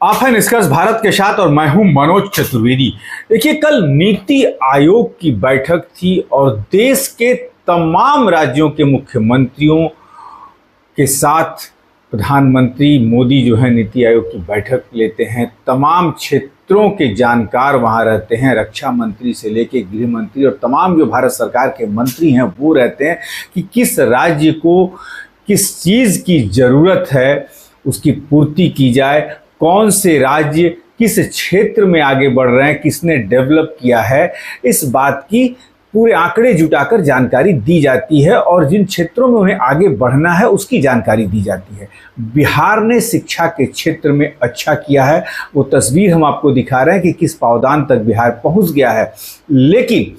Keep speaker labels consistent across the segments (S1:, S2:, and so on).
S1: आप हैं निष्कर्ष भारत के साथ और मैं हूं मनोज चतुर्वेदी। देखिए, कल नीति आयोग की बैठक थी और देश के तमाम राज्यों के मुख्यमंत्रियों के साथ प्रधानमंत्री मोदी जो है नीति आयोग की बैठक लेते हैं। तमाम क्षेत्रों के जानकार वहां रहते हैं, रक्षा मंत्री से लेके गृह मंत्री और तमाम जो भारत सरकार के मंत्री हैं वो रहते हैं कि किस राज्य को किस चीज़ की ज़रूरत है उसकी पूर्ति की जाए, कौन से राज्य किस क्षेत्र में आगे बढ़ रहे हैं, किसने डेवलप किया है, इस बात की पूरे आंकड़े जुटाकर जानकारी दी जाती है और जिन क्षेत्रों में उन्हें आगे बढ़ना है उसकी जानकारी दी जाती है। बिहार ने शिक्षा के क्षेत्र में अच्छा किया है, वो तस्वीर हम आपको दिखा रहे हैं कि किस पावदान तक बिहार पहुंच गया है। लेकिन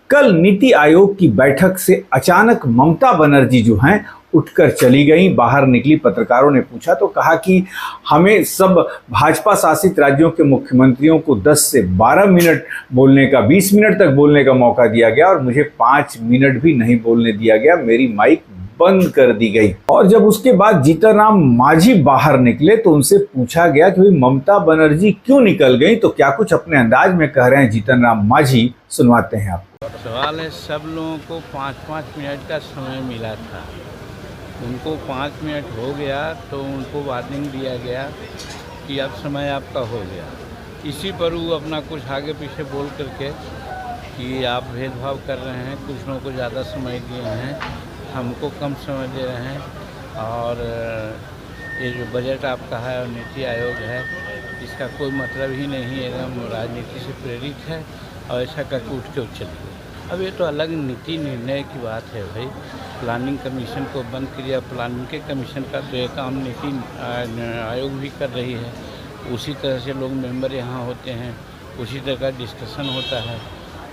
S1: कल नीति आयोग की बैठक से अचानक ममता बनर्जी जो हैं उठकर चली गई। बाहर निकली, पत्रकारों ने पूछा तो कहा कि हमें सब भाजपा शासित राज्यों के मुख्यमंत्रियों को 10 से 12 मिनट बोलने का, 20 मिनट तक बोलने का मौका दिया गया और मुझे 5 मिनट भी नहीं बोलने दिया गया, मेरी माइक बंद कर दी गई। और जब उसके बाद जीतन राम मांझी बाहर निकले तो उनसे पूछा गया कि भाई ममता बनर्जी क्यों निकल गई, तो क्या कुछ अपने अंदाज में कह रहे हैं जीतन राम मांझी, सुनवाते हैं आपको।
S2: सवाल है, सब लोगों को 5-5 मिनट का समय मिला था, उनको 5 मिनट हो गया तो उनको वार्निंग दिया गया कि अब समय आपका हो गया। इसी पर वो अपना कुछ आगे पीछे बोल करके कि आप भेदभाव कर रहे हैं, कुछ लोगों को ज़्यादा समय दिए हैं, हमको कम समय दे रहे हैं, और ये जो बजट आपका है और नीति आयोग है इसका कोई मतलब ही नहीं, एकदम राजनीति से प्रेरित है, और ऐसा करके उठ के चल गए। अब ये तो अलग नीति निर्णय की बात है भाई। प्लानिंग कमीशन को बंद किया, प्लानिंग के कमीशन का तो ये काम नीति आयोग भी कर रही है। उसी तरह से लोग मेंबर यहाँ होते हैं, उसी तरह का डिस्कशन होता है।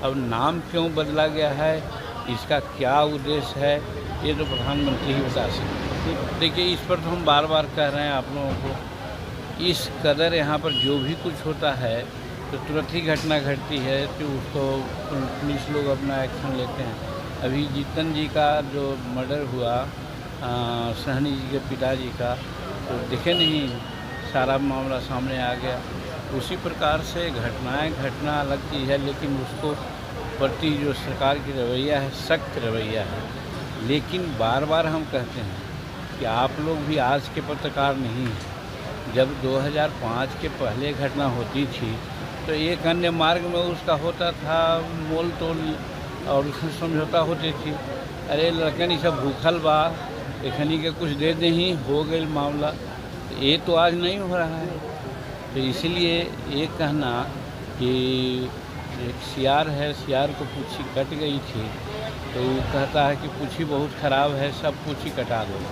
S2: अब नाम क्यों बदला गया है, इसका क्या उद्देश्य है, ये तो प्रधानमंत्री ही बता सकते हैं। देखिए, इस पर तो हम बार बार कह रहे हैं आप लोगों को, इस कदर यहाँ पर जो भी कुछ होता है तो तुरंत ही घटना घटती है कि उसको पुलिस लोग अपना एक्शन लेते हैं। अभी जीतन जी का जो मर्डर हुआ, सहनी जी के पिताजी का, तो दिखे नहीं, सारा मामला सामने आ गया। उसी प्रकार से घटना अलग चीज़ है, लेकिन उसको प्रति जो सरकार की रवैया है, सख्त रवैया है। लेकिन बार बार हम कहते हैं कि आप लोग भी आज के पत्रकार नहीं हैं। जब 2005 के पहले घटना होती थी तो एक अन्य मार्ग में उसका होता था मोल तोल और उसमें समझौता होती थी। अरे लड़कन ये सब भूखल बा, एखनी के कुछ दे दे ही हो गई मामला। ये तो आज नहीं हो रहा है। तो इसलिए ये कहना कि एक सियार है, सियार को पूँछी कट गई थी तो वो कहता है कि पूँछी बहुत ख़राब है, सब पूँछी कटा दो।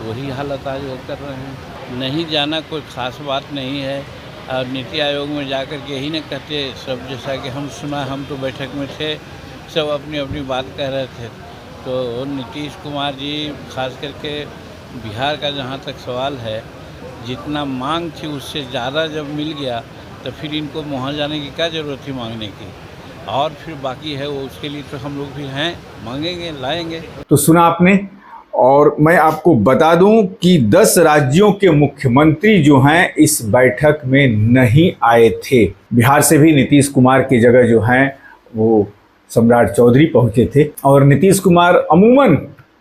S2: वही हालत आज वो कर रहे हैं। नहीं जाना कोई ख़ास बात नहीं है, और नीति आयोग में जाकर के यही न कहते सब, जैसा कि हम सुना, हम तो बैठक में थे, सब अपनी अपनी बात कह रहे थे। तो नीतीश कुमार जी खास करके बिहार का जहाँ तक सवाल है, जितना मांग थी उससे ज़्यादा जब मिल गया तो फिर इनको वहाँ जाने की क्या ज़रूरत थी मांगने की। और फिर बाकी है वो, उसके लिए तो हम लोग भी हैं, मांगेंगे, लाएंगे।
S1: तो सुना आपने, और मैं आपको बता दूं कि 10 राज्यों के मुख्यमंत्री जो हैं इस बैठक में नहीं आए थे। बिहार से भी नीतीश कुमार की जगह जो हैं वो सम्राट चौधरी पहुंचे थे, और नीतीश कुमार अमूमन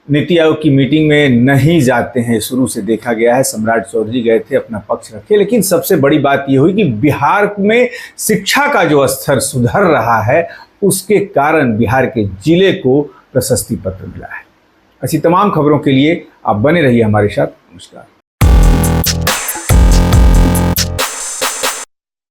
S1: नीति आयोग की मीटिंग में नहीं जाते हैं, शुरू से देखा गया है। सम्राट चौधरी गए थे, अपना पक्ष रखे। लेकिन सबसे बड़ी बात ये हुई कि बिहार में शिक्षा का जो स्तर सुधर रहा है उसके कारण बिहार के जिले को प्रशस्ति पत्र मिला है। ऐसी तमाम खबरों के लिए आप बने रहिए हमारे साथ। नमस्कार।